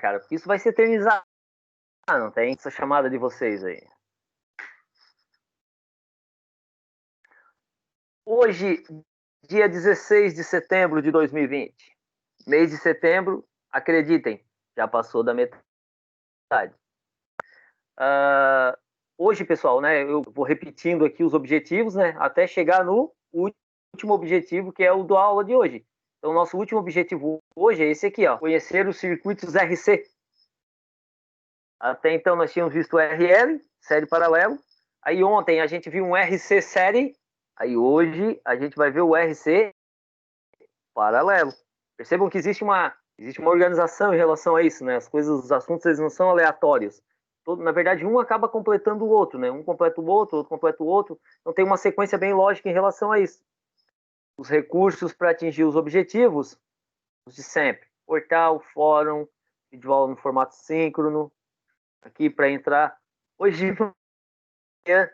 cara, porque isso vai se eternizar, não tem? Essa chamada de vocês aí. Hoje, dia 16 de setembro de 2020. Mês de setembro, acreditem, já passou da metade. Hoje, pessoal, né, eu vou repetindo aqui os objetivos, né, até chegar no último objetivo, que é o da aula de hoje. Então, nosso último objetivo hoje é esse aqui, ó, conhecer os circuitos RC. Até então, nós tínhamos visto o RL, série paralelo. Aí, ontem, a gente viu um RC série. Aí, hoje, a gente vai ver o RC paralelo. Percebam que existe uma organização em relação a isso, né? As coisas, os assuntos, eles não são aleatórios. Na verdade, um acaba completando o outro, né? Um completa o outro completa o outro. Então tem uma sequência bem lógica em relação a isso. Os recursos para atingir os objetivos, os de sempre. Portal, fórum, vídeo aula no formato síncrono. Aqui para entrar. Hoje de manhã,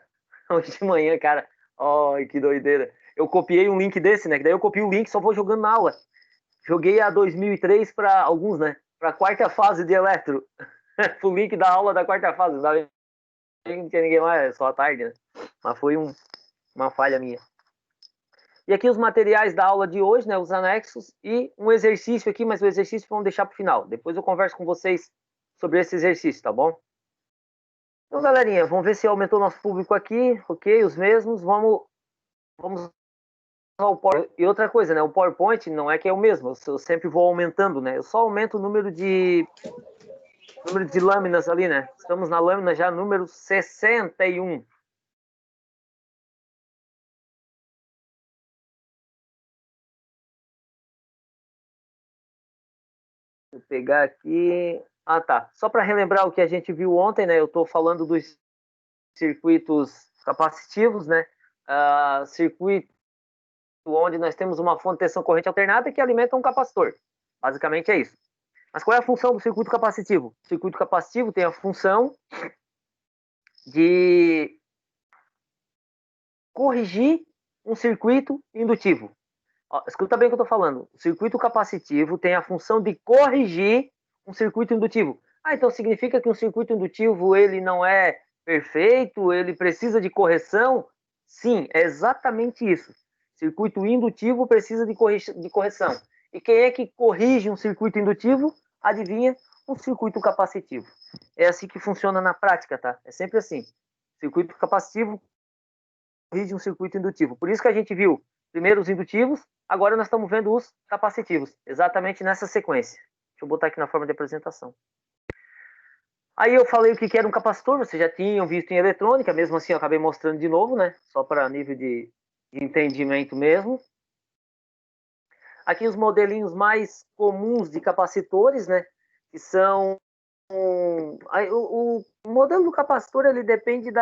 hoje de manhã, cara, ai, que doideira. Eu copiei um link desse, né? Que daí eu copio o link e só vou jogando na aula. Joguei a 2003 para alguns, né? Para a quarta fase de eletro. O link da aula da quarta fase. Não tinha ninguém lá, é só à tarde, né? Mas foi uma falha minha. E aqui os materiais da aula de hoje, né? Os anexos e um exercício aqui, mas o exercício vamos deixar para o final. Depois eu converso com vocês sobre esse exercício, tá bom? Então, galerinha, vamos ver se aumentou nosso público aqui. Ok, os mesmos. Vamos ao PowerPoint. E outra coisa, né? O PowerPoint não é que é o mesmo. Eu sempre vou aumentando, né? Eu só aumento o número de lâminas ali, né? Estamos na lâmina já número 61. Vou pegar aqui. Ah, tá. Só para relembrar o que a gente viu ontem, né? Eu estou falando dos circuitos capacitivos, né? Circuito onde nós temos uma fonte de tensão corrente alternada que alimenta um capacitor. Basicamente é isso. Mas qual é a função do circuito capacitivo? O circuito capacitivo tem a função de corrigir um circuito indutivo. Ó, escuta bem o que eu estou falando. O circuito capacitivo tem a função de corrigir um circuito indutivo. Ah, então significa que um circuito indutivo ele não é perfeito, ele precisa de correção? Sim, é exatamente isso. Circuito indutivo precisa de correção. E quem é que corrige um circuito indutivo? Adivinha? Um circuito capacitivo. É assim que funciona na prática, tá? É sempre assim. Circuito capacitivo corrige um circuito indutivo. Por isso que a gente viu primeiro os indutivos, agora nós estamos vendo os capacitivos, exatamente nessa sequência. Deixa eu botar aqui na forma de apresentação. Aí eu falei o que era um capacitor, vocês já tinham visto em eletrônica, mesmo assim eu acabei mostrando de novo, né? Só para nível de entendimento mesmo. Aqui os modelinhos mais comuns de capacitores, né? Que são o modelo do capacitor ele depende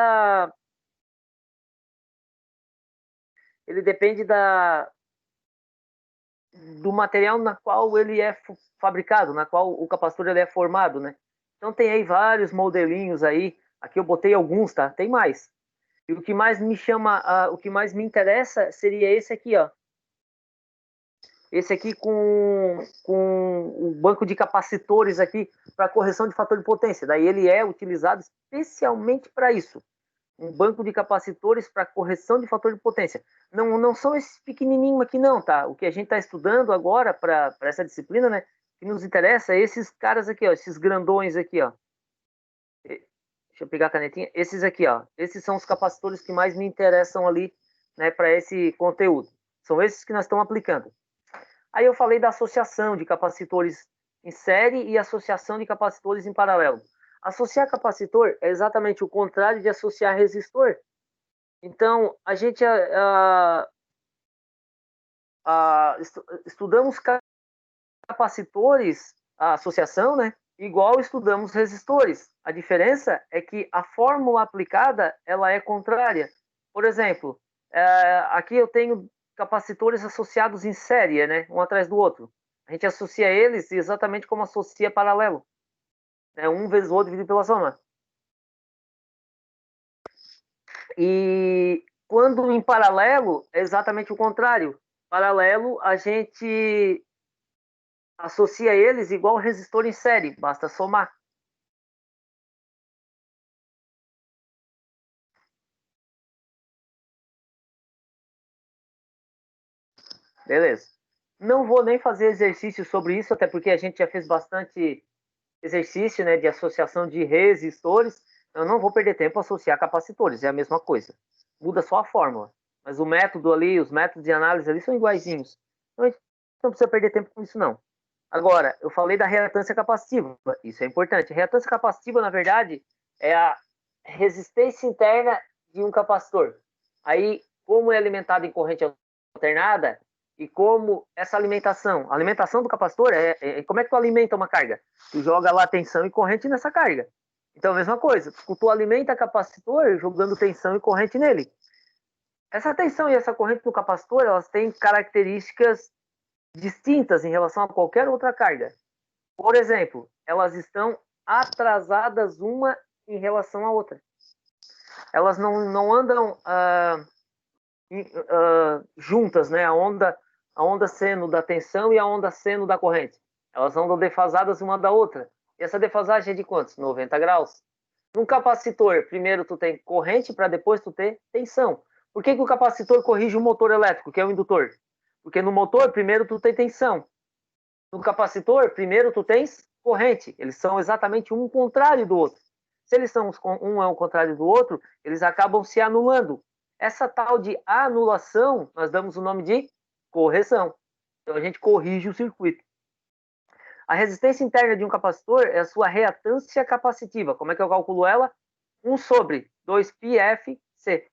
do material na qual ele é fabricado, na qual o capacitor ele é formado, né? Então tem aí vários modelinhos aí. Aqui eu botei alguns, tá? Tem mais. E o que mais me chama, o que mais me interessa seria esse aqui, ó. Esse aqui com o banco de capacitores aqui para correção de fator de potência. Daí ele é utilizado especialmente para isso. Um banco de capacitores para correção de fator de potência. Não são esses pequenininhos aqui não, tá? O que a gente está estudando agora para essa disciplina, né? Que nos interessa é esses caras aqui, ó, esses grandões aqui, ó. Deixa eu pegar a canetinha. Esses aqui, ó. Esses são os capacitores que mais me interessam ali, né, para esse conteúdo. São esses que nós estamos aplicando. Aí eu falei da associação de capacitores em série e associação de capacitores em paralelo. Associar capacitor é exatamente o contrário de associar resistor. Então, a gente estudamos capacitores, a associação, né? Igual estudamos resistores. A diferença é que a fórmula aplicada ela é contrária. Por exemplo, aqui eu tenho capacitores associados em série, né? Um atrás do outro. A gente associa eles exatamente como associa paralelo. Um vezes o outro dividido pela soma. E quando em paralelo, é exatamente o contrário. Paralelo, a gente associa eles igual resistor em série, basta somar. Beleza. Não vou nem fazer exercício sobre isso, até porque a gente já fez bastante exercício, né, de associação de resistores. Eu não vou perder tempo a associar capacitores, é a mesma coisa. Muda só a fórmula. Mas o método ali, os métodos de análise ali são iguaizinhos. Então a gente não precisa perder tempo com isso, não. Agora, eu falei da reatância capacitiva. Isso é importante. A reatância capacitiva, na verdade, é a resistência interna de um capacitor. Aí, como é alimentado em corrente alternada, e como essa alimentação, a alimentação do capacitor como é que tu alimenta uma carga? Tu joga lá tensão e corrente nessa carga. Então, a mesma coisa, tu alimenta capacitor jogando tensão e corrente nele. Essa tensão e essa corrente do capacitor, elas têm características distintas em relação a qualquer outra carga. Por exemplo, elas estão atrasadas uma em relação à outra. Elas não andam juntas, né? A onda seno da tensão e a onda seno da corrente. Elas andam defasadas uma da outra. E essa defasagem é de quantos? 90 graus. Num capacitor, primeiro tu tem corrente para depois tu ter tensão. Por que o capacitor corrige o motor elétrico, que é o indutor? Porque no motor, primeiro tu tem tensão. No capacitor, primeiro tu tens corrente. Eles são exatamente um contrário do outro. Se eles são um é o contrário do outro, eles acabam se anulando. Essa tal de anulação, nós damos o nome de correção. Então a gente corrige o circuito. A resistência interna de um capacitor é a sua reatância capacitiva. Como é que eu calculo ela? 1 sobre 2πfc.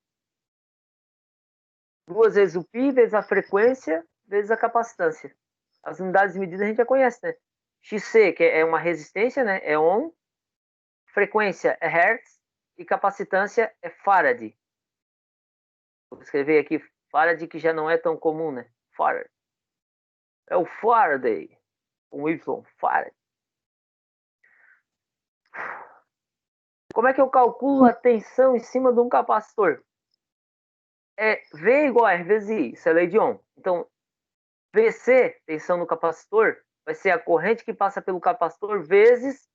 2 vezes o π, vezes a frequência, vezes a capacitância. As unidades de medida a gente já conhece, né? XC, que é uma resistência, né? É ohm. Frequência é hertz. E capacitância é farad. Vou escrever aqui farad, que já não é tão comum, né? Farad. É o Faraday. Com Y, farad. Como é que eu calculo a tensão em cima de um capacitor? É V igual a R vezes I. Isso é lei de Ohm. Então, VC, tensão no capacitor, vai ser a corrente que passa pelo capacitor vezes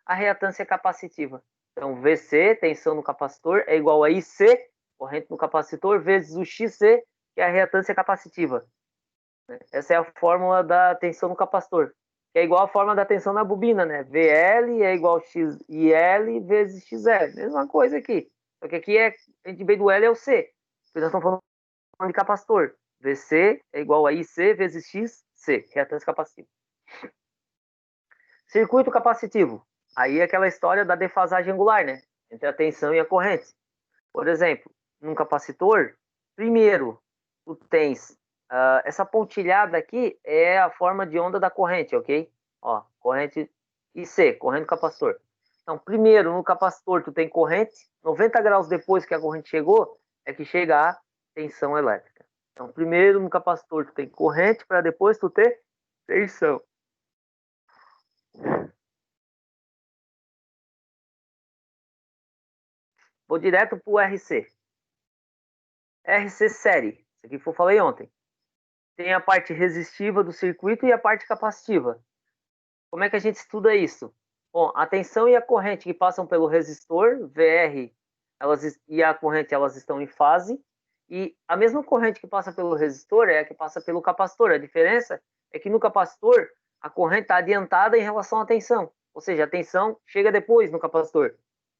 a reatância capacitiva. Então, VC, tensão no capacitor, é igual a IC, corrente no capacitor, vezes o XC, que é a reatância capacitiva. Essa é a fórmula da tensão no capacitor, que é igual à fórmula da tensão na bobina, né? VL é igual a XIL vezes XL. Mesma coisa aqui. Só que aqui a gente vê do L é o C. Nós estamos falando de capacitor. VC é igual a IC vezes XC, reatância capacitiva. Circuito capacitivo. Aí é aquela história da defasagem angular, né? Entre a tensão e a corrente. Por exemplo, num capacitor, primeiro, tu tens essa pontilhada aqui é a forma de onda da corrente, ok? Ó, corrente IC, corrente do capacitor. Então, primeiro, no capacitor, tu tem corrente, 90 graus depois que a corrente chegou, é que chega a tensão elétrica. Então, primeiro, no capacitor, tu tem corrente, para depois tu ter tensão. Vou direto para o RC. RC série. Isso aqui que eu falei ontem. Tem a parte resistiva do circuito e a parte capacitiva. Como é que a gente estuda isso? Bom, a tensão e a corrente que passam pelo resistor, VR, e a corrente, elas estão em fase. E a mesma corrente que passa pelo resistor é a que passa pelo capacitor. A diferença é que no capacitor, a corrente está adiantada em relação à tensão. Ou seja, a tensão chega depois no capacitor.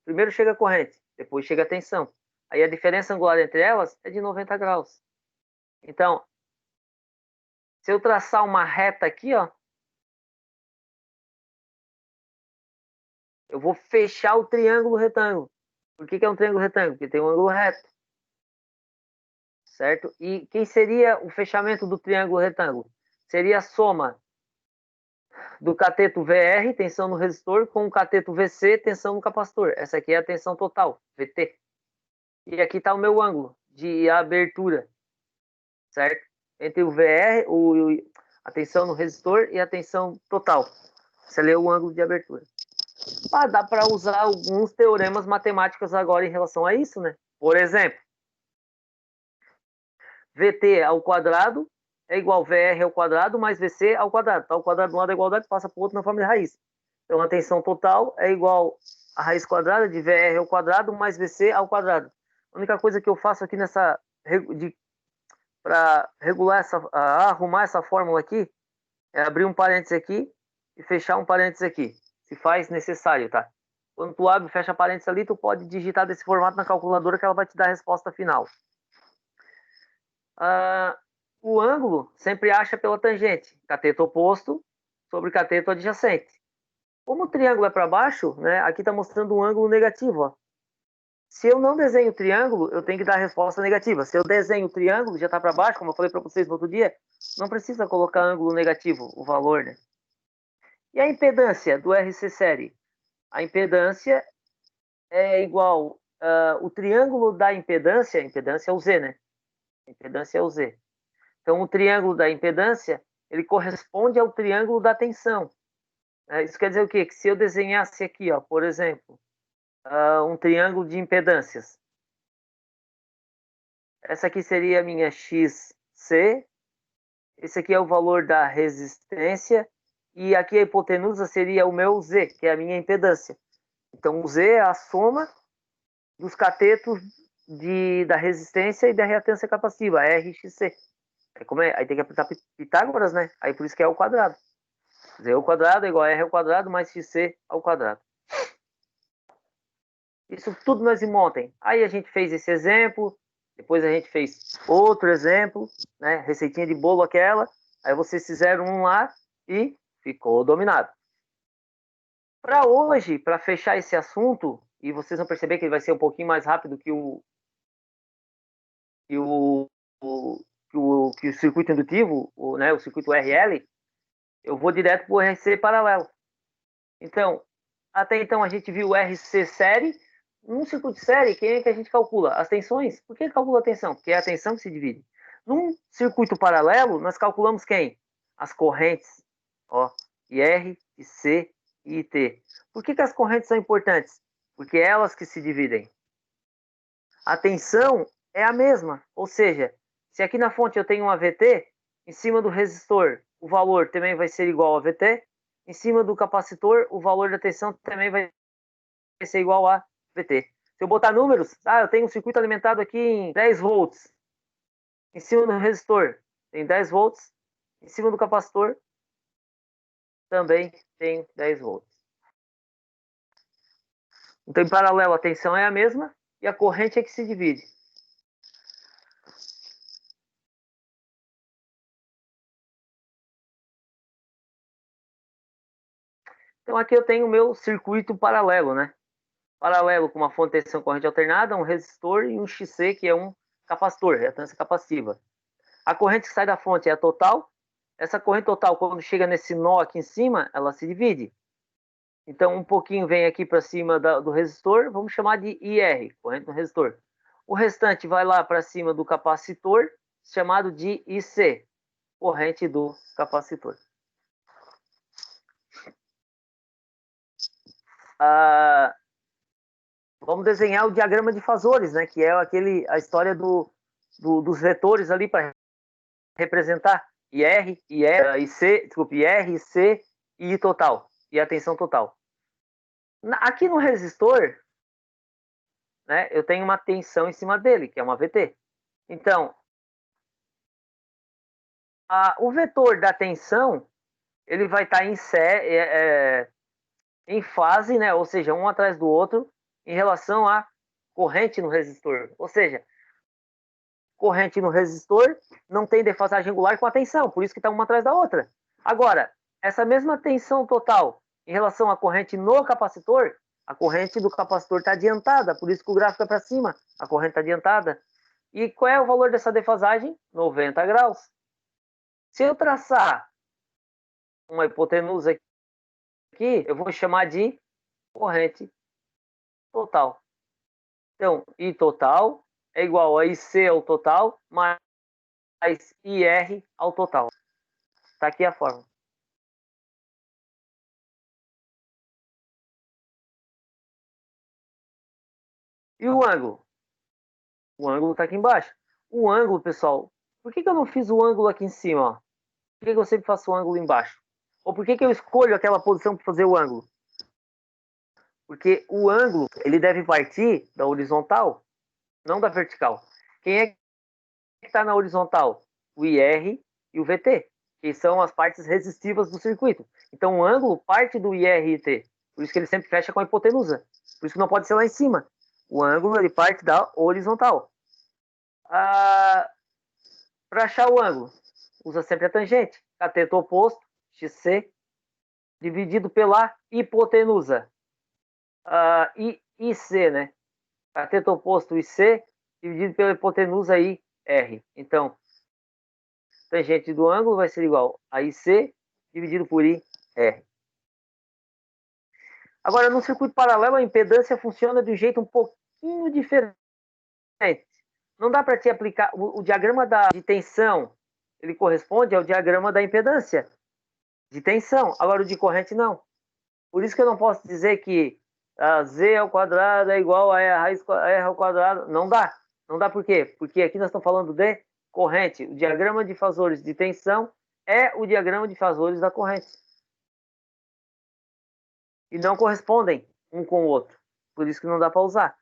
Primeiro chega a corrente, depois chega a tensão. Aí a diferença angular entre elas é de 90 graus. Então, se eu traçar uma reta aqui, ó, eu vou fechar o triângulo retângulo. Por que é um triângulo retângulo? Porque tem um ângulo reto. Certo? E quem seria o fechamento do triângulo retângulo? Seria a soma do cateto VR, tensão no resistor, com o cateto VC, tensão no capacitor. Essa aqui é a tensão total, VT. E aqui está o meu ângulo de abertura, certo? Entre o VR, a tensão no resistor e a tensão total. Esse ali é o ângulo de abertura. Dá para usar alguns teoremas matemáticos agora em relação a isso, né? Por exemplo, VT ao quadrado é igual a VR ao quadrado mais VC ao quadrado. Tá, o quadrado de um lado é igualdade, passa para o outro na forma de raiz. Então, a tensão total é igual a raiz quadrada de VR ao quadrado mais VC ao quadrado. A única coisa que eu faço aqui para regular arrumar essa fórmula aqui é abrir um parênteses aqui e fechar um parênteses aqui, se faz necessário, tá? Quando tu abre e fecha parênteses ali, tu pode digitar desse formato na calculadora que ela vai te dar a resposta final. O ângulo sempre acha pela tangente, cateto oposto sobre cateto adjacente. Como o triângulo é para baixo, né, aqui está mostrando um ângulo negativo. Ó. Se eu não desenho o triângulo, eu tenho que dar a resposta negativa. Se eu desenho o triângulo, já está para baixo, como eu falei para vocês no outro dia, não precisa colocar ângulo negativo, o valor. Né? E a impedância do RC série? A impedância é igual o triângulo da impedância, a impedância é o Z, né? A impedância é o Z. Então, o triângulo da impedância, ele corresponde ao triângulo da tensão. Isso quer dizer o quê? Que se eu desenhasse aqui, ó, por exemplo, um triângulo de impedâncias, essa aqui seria a minha XC, esse aqui é o valor da resistência, e aqui a hipotenusa seria o meu Z, que é a minha impedância. Então, o Z é a soma dos catetos da resistência e da reatância capacitiva, RXC. Aí tem que aplicar Pitágoras, né? Aí por isso que é o quadrado. Z ao quadrado é igual a R ao quadrado mais XC ao quadrado. Isso tudo nós ontem. Aí a gente fez esse exemplo, depois a gente fez outro exemplo, né? Receitinha de bolo aquela. Aí vocês fizeram um lá e ficou dominado. Para hoje, para fechar esse assunto, e vocês vão perceber que ele vai ser um pouquinho mais rápido que o circuito indutivo, né, o circuito RL, eu vou direto para o RC paralelo. Então, até então a gente viu o RC série. Num circuito de série, quem é que a gente calcula? As tensões. Por que calcula a tensão? Porque é a tensão que se divide. Num circuito paralelo, nós calculamos quem? As correntes. Ó, IR, IC e IT. Por que as correntes são importantes? Porque é elas que se dividem. A tensão é a mesma. Ou seja, se aqui na fonte eu tenho um AVT, em cima do resistor o valor também vai ser igual a VT. Em cima do capacitor, o valor da tensão também vai ser igual a VT. Se eu botar números, eu tenho um circuito alimentado aqui em 10 volts. Em cima do resistor tem 10 volts. Em cima do capacitor também tem 10 volts. Então, em paralelo, a tensão é a mesma e a corrente é que se divide. Então, aqui eu tenho o meu circuito paralelo, né? Paralelo com uma fonte de tensão corrente alternada, um resistor e um XC, que é um capacitor, reatância capacitiva. A corrente que sai da fonte é a total. Essa corrente total, quando chega nesse nó aqui em cima, ela se divide. Então, um pouquinho vem aqui para cima do resistor, vamos chamar de IR, corrente do resistor. O restante vai lá para cima do capacitor, chamado de IC, corrente do capacitor. Vamos desenhar o diagrama de fasores, né? Que é a história dos vetores ali para representar IR, IC, desculpe, IR, IC e I total, e a tensão total. Aqui no resistor, né, eu tenho uma tensão em cima dele, que é uma VT. Então, o vetor da tensão, ele vai estar em fase, né, ou seja, um atrás do outro, em relação à corrente no resistor. Ou seja, corrente no resistor não tem defasagem angular com a tensão, por isso que está uma atrás da outra. Agora, essa mesma tensão total em relação à corrente no capacitor, a corrente do capacitor está adiantada, por isso que o gráfico é para cima, a corrente está adiantada. E qual é o valor dessa defasagem? 90 graus. Se eu traçar uma hipotenusa aqui, eu vou chamar de corrente total. Então, I total é igual a IC ao total mais IR ao total. Está aqui a fórmula. E o ângulo? O ângulo está aqui embaixo. O ângulo, pessoal, Por que eu não fiz o ângulo aqui em cima? Ó? Por que eu sempre faço o ângulo embaixo? Ou por que eu escolho aquela posição para fazer o ângulo? Porque o ângulo ele deve partir da horizontal, não da vertical. Quem é que está na horizontal? O IR e o VT, que são as partes resistivas do circuito. Então o ângulo parte do IR e T. Por isso que ele sempre fecha com a hipotenusa. Por isso que não pode ser lá em cima. O ângulo ele parte da horizontal. Para achar o ângulo, usa sempre a tangente. Cateto oposto, XC, dividido pela hipotenusa. IC, né? Cateto oposto IC, dividido pela hipotenusa IR. Então, tangente do ângulo vai ser igual a IC dividido por IR. Agora, no circuito paralelo, a impedância funciona de um jeito um pouquinho diferente. Não dá para te aplicar o diagrama de tensão, ele corresponde ao diagrama da impedância de tensão. Agora, o de corrente, não. Por isso que eu não posso dizer que Z ao quadrado é igual a R ao quadrado. Não dá. Não dá por quê? Porque aqui nós estamos falando de corrente. O diagrama de fasores de tensão é o diagrama de fasores da corrente. E não correspondem um com o outro. Por isso que não dá para usar.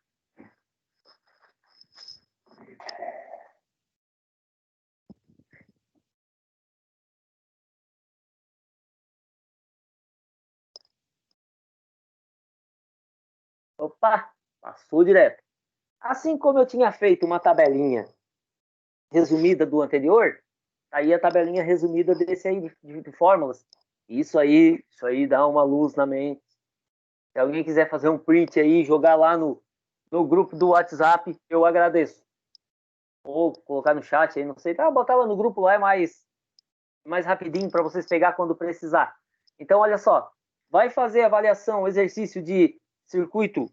Opa, passou direto. Assim como eu tinha feito uma tabelinha resumida do anterior, aí a tabelinha resumida desse aí de fórmulas. Isso aí dá uma luz na mente. Se alguém quiser fazer um print aí, jogar lá no grupo do WhatsApp, eu agradeço. Ou colocar no chat aí, não sei. Tá, botar lá no grupo lá é mais rapidinho para vocês pegar quando precisar. Então, olha só. Vai fazer avaliação, exercício de circuito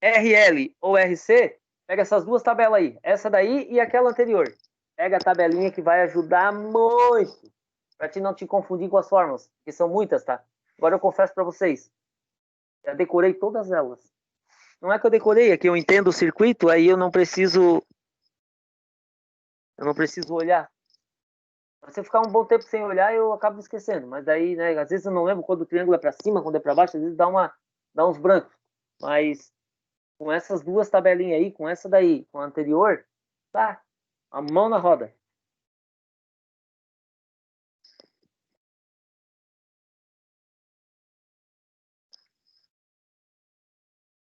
RL ou RC, pega essas duas tabelas aí. Essa daí e aquela anterior. Pega a tabelinha que vai ajudar muito para te não te confundir com as fórmulas, que são muitas, tá? Agora eu confesso para vocês, já decorei todas elas. Não é que eu decorei, é que eu entendo o circuito, aí eu não preciso olhar. Se eu ficar um bom tempo sem olhar, eu acabo esquecendo. Mas daí, né, às vezes eu não lembro quando o triângulo é para cima, quando é para baixo, às vezes dá uns brancos. Mas com essas duas tabelinhas aí, com essa daí, com a anterior, tá, a mão na roda.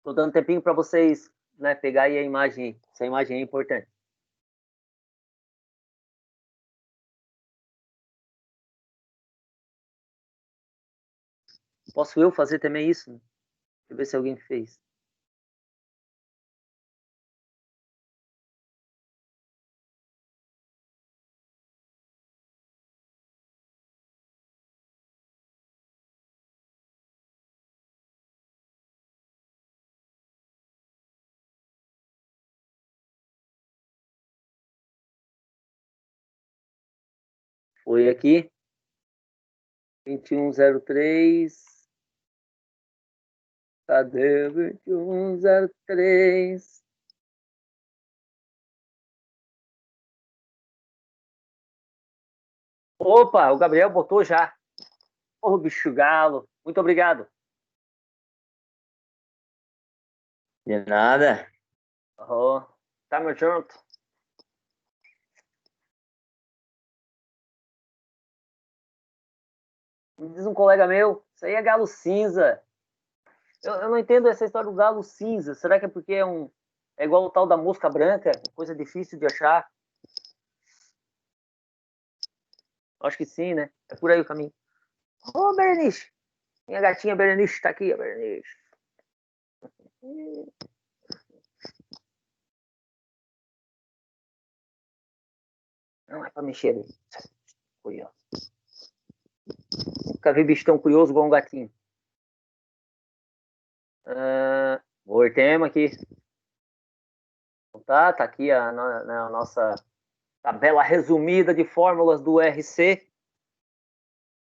Tô dando tempinho para vocês, né, pegar aí a imagem. Essa imagem é importante. Posso eu fazer também isso? Deixa eu ver se alguém fez. Foi aqui, 2103. Cadê 2103? Opa, o Gabriel botou já. Ô, bicho galo. Muito obrigado. De nada. Oh, tamo junto. Me diz um colega meu, isso aí é galo cinza. Eu não entendo essa história do galo cinza. Será que é porque é igual o tal da mosca branca? Coisa difícil de achar? Acho que sim, né? É por aí o caminho. Ô, Berenice! Minha gatinha Berenice tá aqui, a Berenice. Não é pra mexer ali. Curioso. Nunca vi bicho tão curioso igual um gatinho. Vou tema aqui. Tá aqui a nossa tabela resumida de fórmulas do RC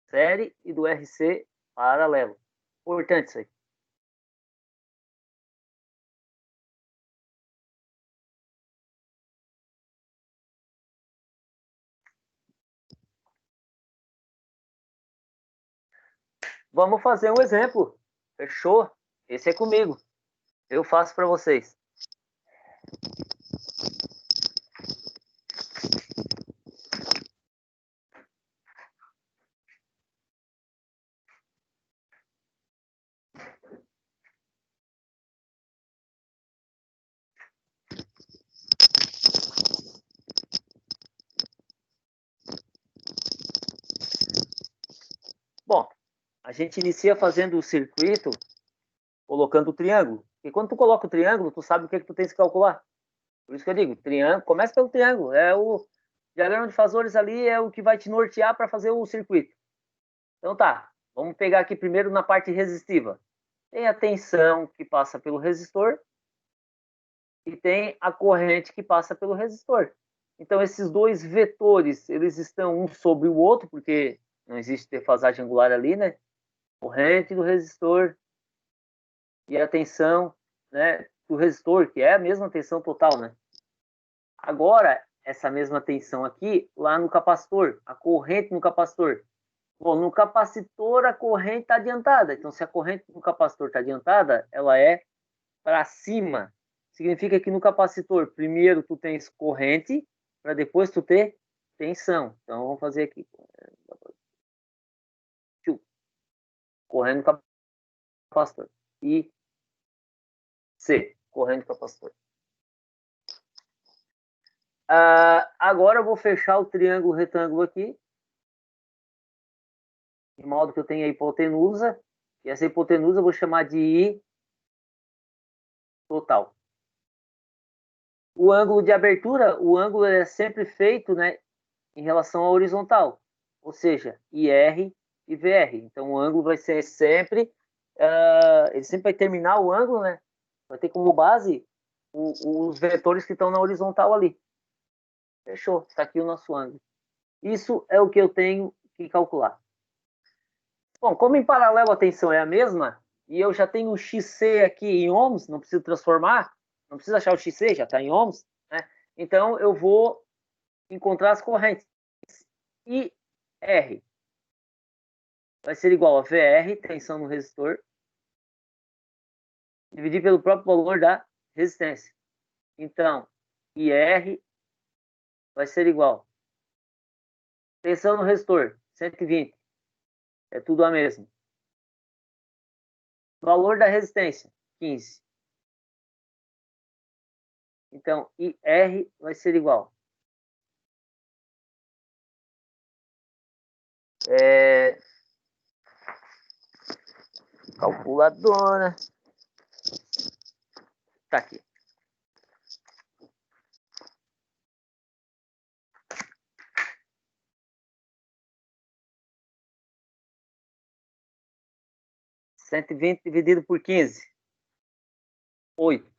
série e do RC paralelo. Importante isso aí. Vamos fazer um exemplo. Fechou? Esse é comigo. Eu faço para vocês. Bom, a gente inicia fazendo o circuito colocando o triângulo. E quando tu coloca o triângulo, tu sabe o que, que tu tens que calcular. Por isso que eu digo, triângulo, começa pelo triângulo. É o diagrama de fazores ali, é o que vai te nortear para fazer o circuito. Então tá, vamos pegar aqui primeiro na parte resistiva. Tem a tensão que passa pelo resistor e tem a corrente que passa pelo resistor. Então esses dois vetores, eles estão um sobre o outro, porque não existe defasagem angular ali, né? Corrente do resistor e a tensão, né, do resistor, que é a mesma tensão total, né? Agora, essa mesma tensão aqui, lá no capacitor, a corrente no capacitor. Bom, no capacitor a corrente está adiantada. Então, se a corrente no capacitor está adiantada, ela é para cima. Significa que no capacitor, primeiro tu tens corrente, para depois tu ter tensão. Então, vamos fazer aqui. Corrente no capacitor. E C, corrente no capacitor. Agora eu vou fechar o triângulo retângulo aqui, de modo que eu tenha a hipotenusa, e essa hipotenusa eu vou chamar de I total. O ângulo de abertura, o ângulo é sempre feito, né, em relação à horizontal, ou seja, IR e VR. Então o ângulo vai ser sempre, ele sempre vai terminar o ângulo, né, vai ter como base os vetores que estão na horizontal ali. Fechou, está aqui o nosso ângulo. Isso é o que eu tenho que calcular. Bom, como em paralelo a tensão é a mesma, e eu já tenho o XC aqui em ohms, não preciso transformar, não preciso achar o XC, já está em ohms, né? Então eu vou encontrar as correntes. E R vai ser igual a VR, tensão no resistor, dividir pelo próprio valor da resistência. Então, IR vai ser igual. Tensão no resistor, 120. É tudo a mesma. Valor da resistência, 15. Então, IR vai ser igual. Calculadora. Tá aqui. Cento e vinte dividido por 15. 8.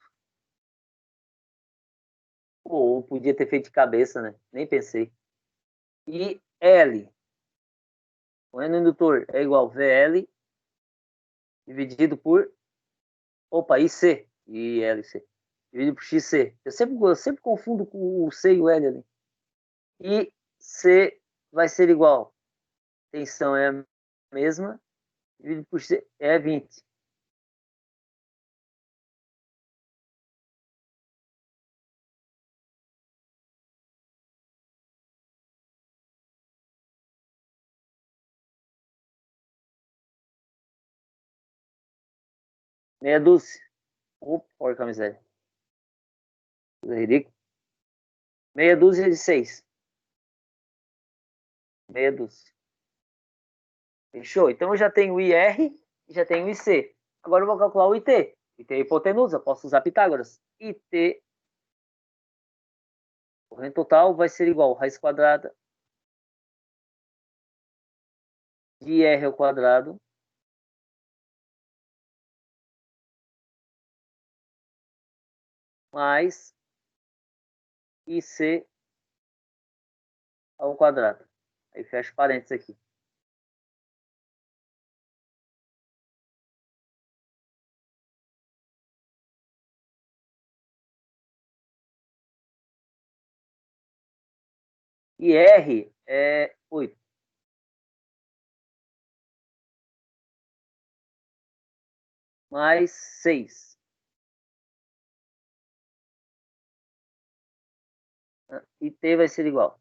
Ou podia ter feito de cabeça, né? Nem pensei. E L. O N indutor é igual a VL dividido por. Opa, IC. ILC. Dividido por XC. Eu sempre confundo com o C e o L ali. E C vai ser igual. Tensão é a mesma. Dividido por C é 20. Meia dúzia. Opa, porca miséria. Ridículo. Meia dúzia de 6. Meia dúzia. Fechou? Então eu já tenho o IR e já tenho o IC. Agora eu vou calcular o IT. IT é hipotenusa, posso usar Pitágoras. IT, corrente total, vai ser igual a raiz quadrada de IR ao quadrado mais IC ao quadrado. Aí fecha parênteses aqui. IR é 8. mais 6. E T vai ser igual.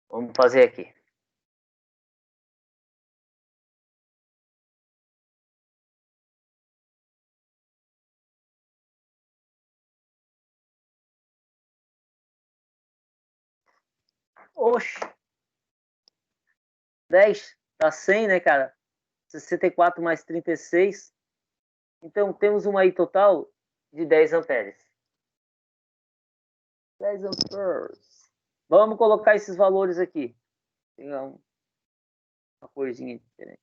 Vamos fazer aqui. Oxe. 10 dá 100, né, cara? 64 mais 36. Então, temos uma aí total de 10 amperes. 10 amperes. Vamos colocar esses valores aqui. Tem uma corzinha diferente.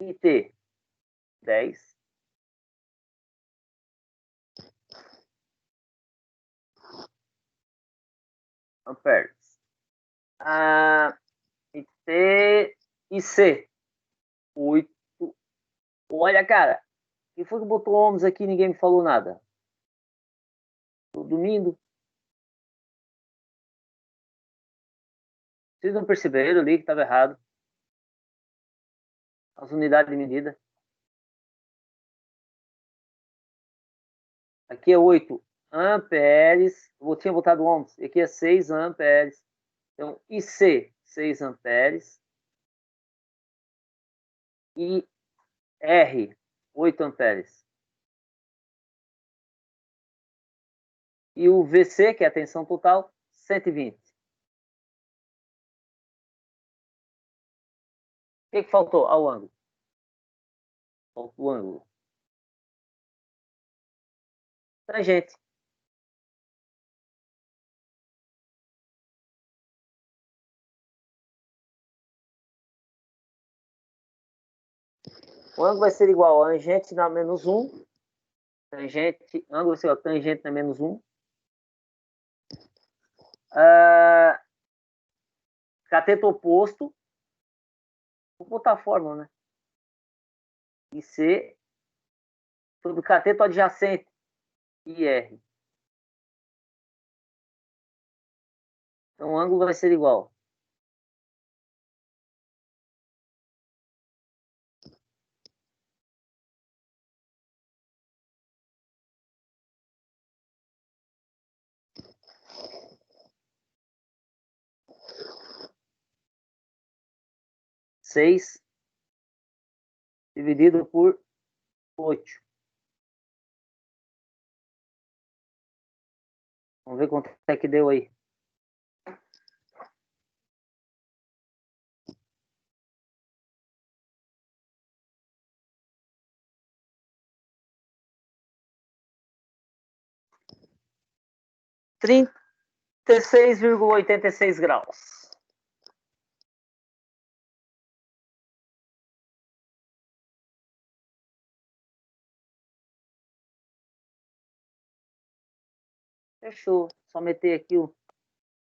IT 10. Amperes. IT e C 8. Olha, cara, quem foi que botou ohms aqui e ninguém me falou nada? Tô dormindo. Vocês não perceberam ali que estava errado? As unidades de medida. Aqui é 8 amperes. Eu tinha botado ohms. Aqui é 6 amperes. Então, IC, 6 amperes. E R, 8 amperes. E o VC, que é a tensão total, 120. O que faltou ao ângulo? Faltou o ângulo. Tangente. O ângulo vai ser igual a tangente na menos 1. Tangente, ângulo vai ser igual a tangente na menos 1. Cateto oposto. Vou botar a fórmula, né? IC sobre cateto adjacente, IR. Então o ângulo vai ser igual. Seis dividido por 8. Vamos ver quanto é que deu aí. R$ 36,86. Fechou. Só meter aqui o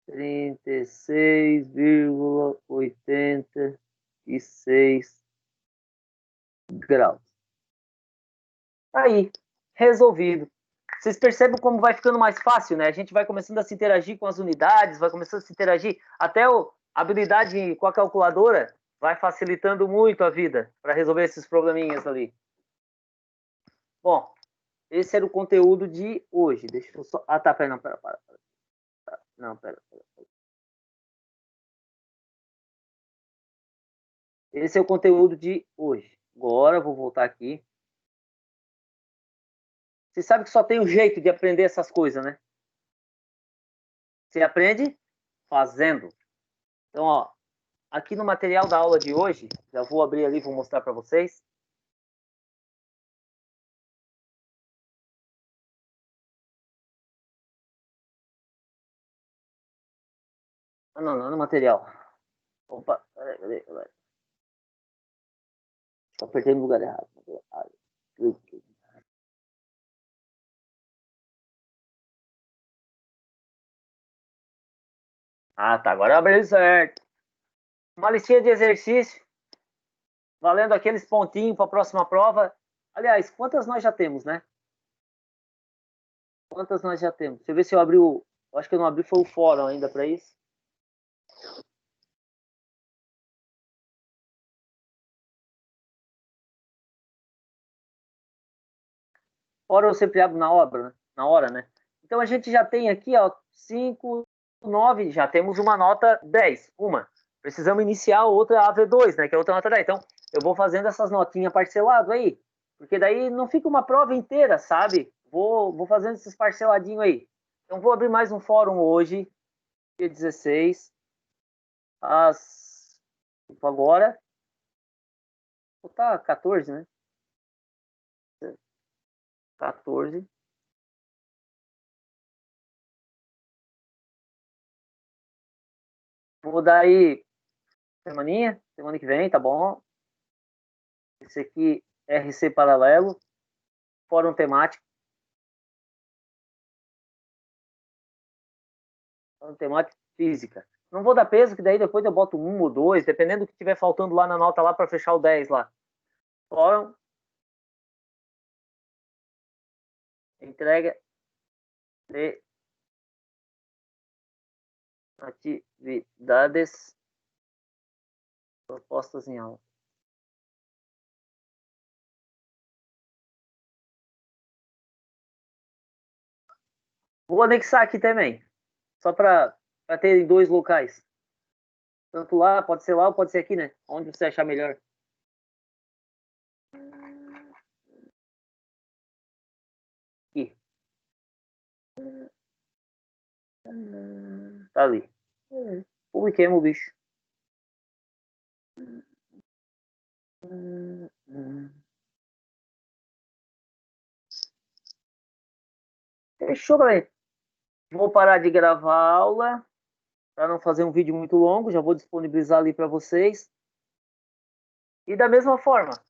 36,86 graus. Aí, resolvido. Vocês percebem como vai ficando mais fácil, né? A gente vai começando a se interagir com as unidades, vai começando a se interagir. Até a habilidade com a calculadora vai facilitando muito a vida para resolver esses probleminhas ali. Bom, esse era o conteúdo de hoje. Deixa eu só... Ah, tá, pera, não, pera. Não, pera. Esse é o conteúdo de hoje. Agora eu vou voltar aqui. Você sabe que só tem um jeito de aprender essas coisas, né? Você aprende fazendo. Então, ó, aqui no material da aula de hoje, já vou abrir ali, vou mostrar para vocês. Ah, não no material. Opa, peraí. Só apertei no lugar errado. Ah, tá, agora abriu certo. Uma listinha de exercício, valendo aqueles pontinhos para a próxima prova. Aliás, quantas nós já temos, né? Quantas nós já temos? Deixa eu ver se eu abri o Eu acho que eu não abri foi o fórum ainda para isso. Fórum eu sempre abro na hora, né? Então a gente já tem aqui, ó, 5, 9, já temos uma nota 10, uma. Precisamos iniciar outra AV2, né, que é outra nota 10. Então eu vou fazendo essas notinhas parcelado aí, porque daí não fica uma prova inteira, sabe? Vou fazendo esses parceladinhos aí. Então vou abrir mais um fórum hoje, dia 16, às agora, tá 14, né? 14. Vou dar aí semana que vem, tá bom? Esse aqui, RC Paralelo, Fórum Temático. Fórum Temático Física. Não vou dar peso, que daí depois eu boto um ou dois, dependendo do que tiver faltando lá na nota lá para fechar o 10 lá. Fórum. Entrega de atividades propostas em aula. Vou anexar aqui também, só para ter em dois locais. Tanto lá, pode ser lá ou pode ser aqui, né? Onde você achar melhor. Aqui. Tá ali. Publiquemos o bicho. Fechou, galera. Vou parar de gravar a aula para não fazer um vídeo muito longo. Já vou disponibilizar ali para vocês. E da mesma forma,